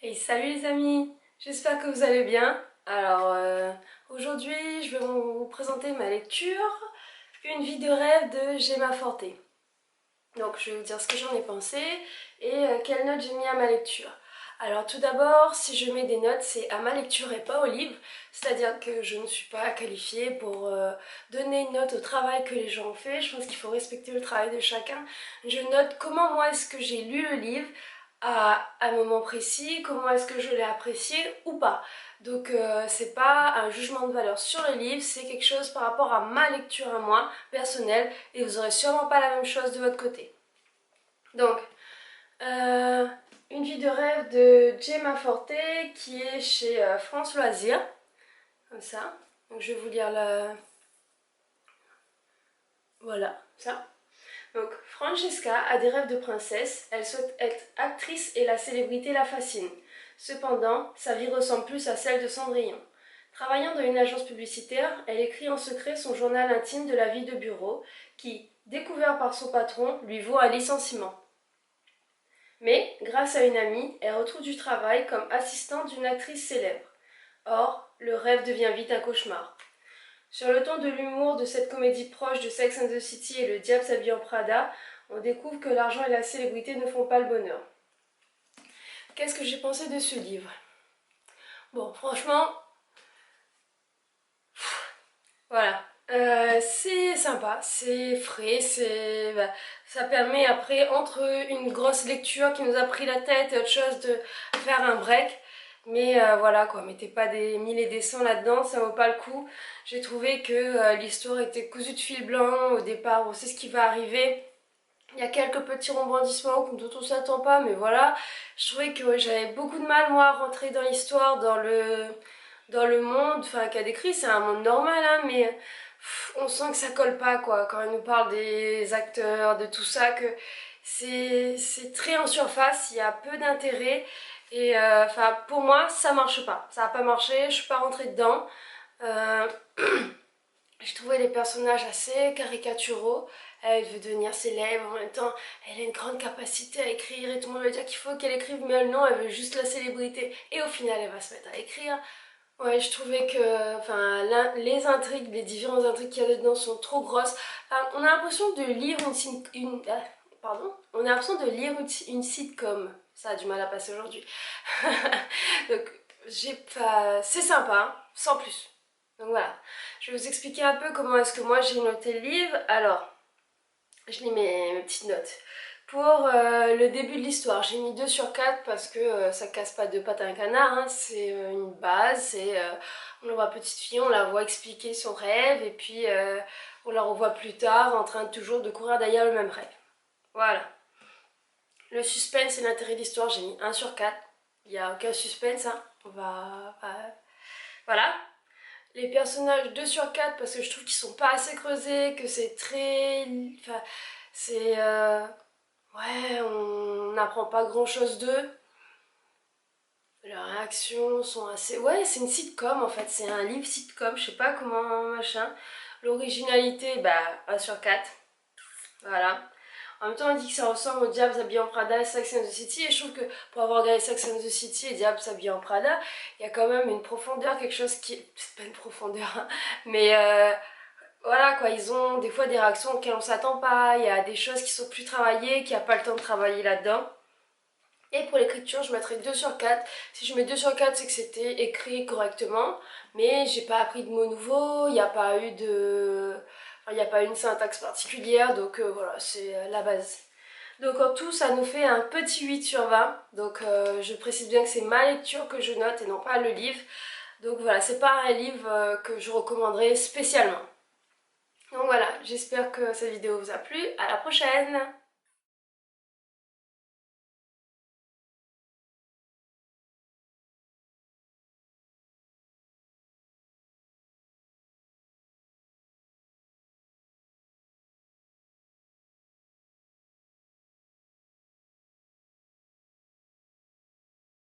Hey, salut les amis, j'espère que vous allez bien. Alors aujourd'hui je vais vous présenter ma lecture, Une vie de rêve de Gemma Forte. Donc je vais vous dire ce que j'en ai pensé et quelles notes j'ai mis à ma lecture. Alors tout d'abord, si je mets des notes, c'est à ma lecture et pas au livre, c'est-à-dire que je ne suis pas qualifiée pour donner une note au travail que les gens ont fait. Je pense qu'il faut respecter le travail de chacun. Je note comment moi est-ce que j'ai lu le livre, à un moment précis, comment est-ce que je l'ai apprécié ou pas. Donc c'est pas un jugement de valeur sur le livre, c'est quelque chose par rapport à ma lecture à moi, personnelle, et vous aurez sûrement pas la même chose de votre côté. Donc, euh, Une vie de rêve de Gemma Forte qui est chez France Loisirs, comme ça. Donc je vais vous lire la... Voilà, ça. Donc, Francesca a des rêves de princesse, elle souhaite être actrice et la célébrité la fascine. Cependant, sa vie ressemble plus à celle de Cendrillon. Travaillant dans une agence publicitaire, elle écrit en secret son journal intime de la vie de bureau, qui, découvert par son patron, lui vaut un licenciement. Mais, grâce à une amie, elle retrouve du travail comme assistante d'une actrice célèbre. Or, le rêve devient vite un cauchemar. Sur le ton de l'humour de cette comédie proche de Sex and the City et Le diable s'habille en Prada, on découvre que l'argent et la célébrité ne font pas le bonheur. Qu'est-ce que j'ai pensé de ce livre? Bon, franchement, voilà. C'est sympa, c'est frais, ça permet après, entre une grosse lecture qui nous a pris la tête et autre chose, de faire un break. Mais voilà quoi, mettez pas des mille et des cents là-dedans, ça vaut pas le coup. J'ai trouvé que l'histoire était cousue de fil blanc au départ, on sait ce qui va arriver. Il y a quelques petits rebondissements dont on s'attend pas, mais voilà. Je trouvais que ouais, j'avais beaucoup de mal moi à rentrer dans l'histoire, dans le monde, enfin qu'a décrit, c'est un monde normal, hein, mais on sent que ça colle pas quoi. Quand il nous parle des acteurs, de tout ça, que c'est très en surface, il y a peu d'intérêt. Et enfin pour moi ça marche pas, ça a pas marché, je suis pas rentrée dedans. Euh, J'ai trouvé les personnages assez caricaturaux. Elle veut devenir célèbre, en même temps elle a une grande capacité à écrire et tout le monde veut dire qu'il faut qu'elle écrive, mais elle non, elle veut juste la célébrité. Et au final elle va se mettre à écrire. Ouais, je trouvais que enfin, les intrigues, les différentes intrigues qu'il y a dedans sont trop grosses. Enfin, on a l'impression de lire pardon, on a l'impression de lire une sitcom. Ça a du mal à passer aujourd'hui. Donc c'est sympa, sans plus. Donc voilà, je vais vous expliquer un peu comment est-ce que moi j'ai noté le livre. Alors, je lis mes petites notes. Pour le début de l'histoire, j'ai mis 2 sur 4 parce que ça casse pas deux pattes à un canard, hein. C'est une base, on la voit petite fille, on la voit expliquer son rêve et puis on la revoit plus tard en train toujours de courir derrière le même rêve. Voilà. Le suspense et l'intérêt de l'histoire, j'ai mis 1 sur 4. Il n'y a aucun suspense, hein. Voilà. Les personnages 2 sur 4 parce que je trouve qu'ils sont pas assez creusés, que c'est très... Enfin, c'est... Ouais, on n'apprend pas grand chose d'eux. Leurs réactions sont assez... Ouais, c'est une sitcom en fait, c'est un livre sitcom, je sais pas comment machin. L'originalité, bah 1 sur 4. Voilà. En même temps, on dit que ça ressemble au Diable s'habille en Prada et Sex and the City. Et je trouve que pour avoir regardé Sex and the City et Diable s'habille en Prada, il y a quand même une profondeur, quelque chose qui... C'est pas une profondeur, hein, mais voilà quoi, ils ont des fois des réactions auxquelles on s'attend pas. Il y a des choses qui sont plus travaillées, qu'il n'y a pas le temps de travailler là-dedans. Et pour l'écriture, je mettrai 2 sur 4. Si je mets 2 sur 4, c'est que c'était écrit correctement. Mais j'ai pas appris de mots nouveaux, il n'y a pas eu de... Enfin, il n'y a pas eu une syntaxe particulière, donc voilà, c'est la base. Donc en tout, ça nous fait un petit 8 sur 20. Donc je précise bien que c'est ma lecture que je note et non pas le livre. Donc voilà, c'est pas un livre que je recommanderais spécialement. Donc voilà, j'espère que cette vidéo vous a plu. À la prochaine!